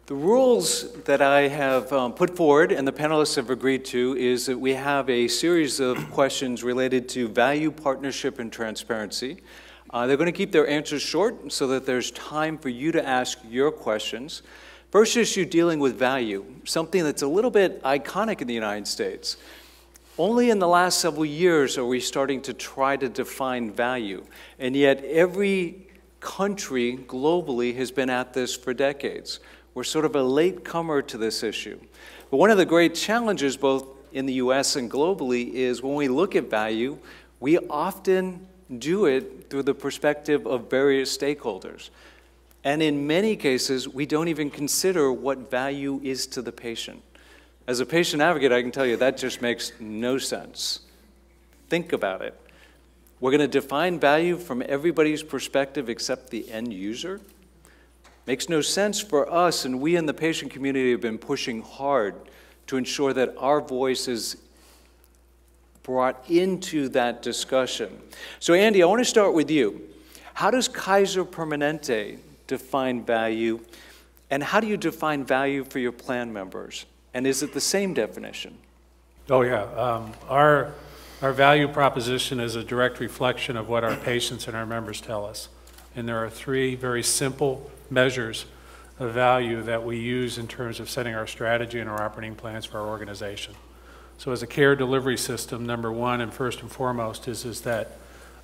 The rules that I have put forward and the panelists have agreed to is that we have a series of questions related to value, partnership, and transparency. They're going to keep their answers short so that there's time for you to ask your questions. First issue dealing with value, something that's a little bit iconic in the United States. Only in the last several years are we starting to try to define value, and yet every country globally has been at this for decades. We're sort of a latecomer to this issue. But one of the great challenges, both in the US and globally, is when we look at value, we often do it through the perspective of various stakeholders. And in many cases, we don't even consider what value is to the patient. As a patient advocate, I can tell you that just makes no sense. Think about it. We're going to define value from everybody's perspective except the end user? Makes no sense for us, and we in the patient community have been pushing hard to ensure that our voice is brought into that discussion. So Andy, I want to start with you. How does Kaiser Permanente define value, and how do you define value for your plan members? And is it the same definition? Oh yeah, our value proposition is a direct reflection of what our patients and our members tell us. And there are three very simple measures of value that we use in terms of setting our strategy and our operating plans for our organization. So as a care delivery system, number one and first and foremost is that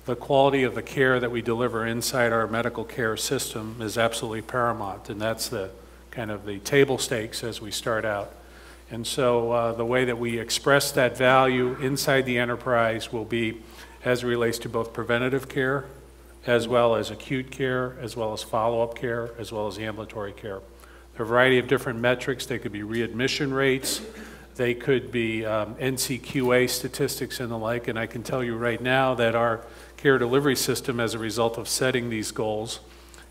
the quality of the care that we deliver inside our medical care system is absolutely paramount, and that's the kind of the table stakes as we start out. And so the way that we express that value inside the enterprise will be as it relates to both preventative care, as well as acute care, as well as follow-up care, as well as ambulatory care. There are a variety of different metrics. They could be readmission rates, they could be NCQA statistics and the like, and I can tell you right now that our care delivery system, as a result of setting these goals,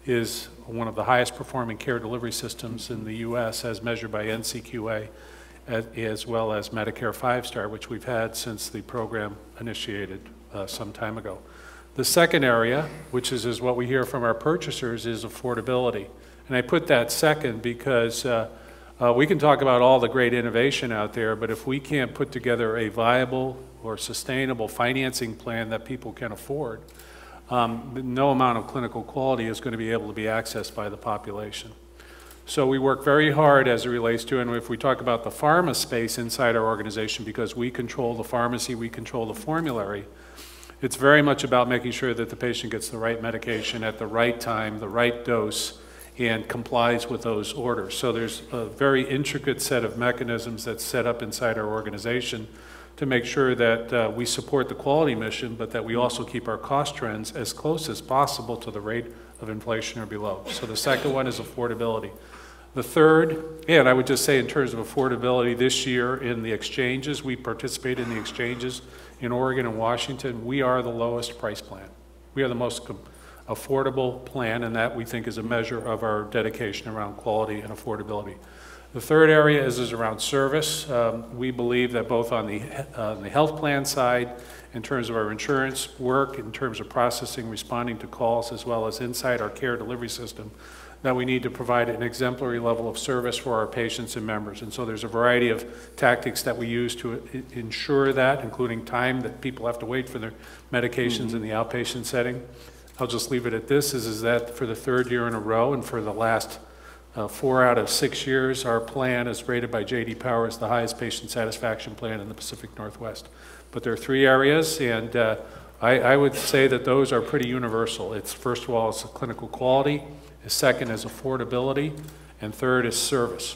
is one of the highest performing care delivery systems in the US as measured by NCQA, as well as Medicare 5-star, which we've had since the program initiated some time ago. The second area, which is what we hear from our purchasers, is affordability. And I put that second because we can talk about all the great innovation out there, but if we can't put together a viable or sustainable financing plan that people can afford, no amount of clinical quality is going to be able to be accessed by the population. So we work very hard as it relates to, and if we talk about the pharma space inside our organization, because we control the pharmacy, we control the formulary, it's very much about making sure that the patient gets the right medication at the right time, the right dose, and complies with those orders. So there's a very intricate set of mechanisms that's set up inside our organization to make sure that we support the quality mission, but that we also keep our cost trends as close as possible to the rate of inflation or below. So the second one is affordability. The third, and I would just say in terms of affordability, this year in the exchanges, we participate in the exchanges in Oregon and Washington. We are the lowest price plan. We are the most affordable plan, and that we think is a measure of our dedication around quality and affordability. The third area is around service. We believe that both on the health plan side, in terms of our insurance work, in terms of processing, responding to calls, as well as inside our care delivery system, that we need to provide an exemplary level of service for our patients and members. And so there's a variety of tactics that we use to ensure that, including time that people have to wait for their medications in the outpatient setting. I'll just leave it at this, is that for the third year in a row and for the last 4 out of 6 years, our plan is rated by J.D. Power as the highest patient satisfaction plan in the Pacific Northwest. But there are 3 areas, and I would say that those are pretty universal. It's, first of all, it's clinical quality. The second is affordability, and third is service.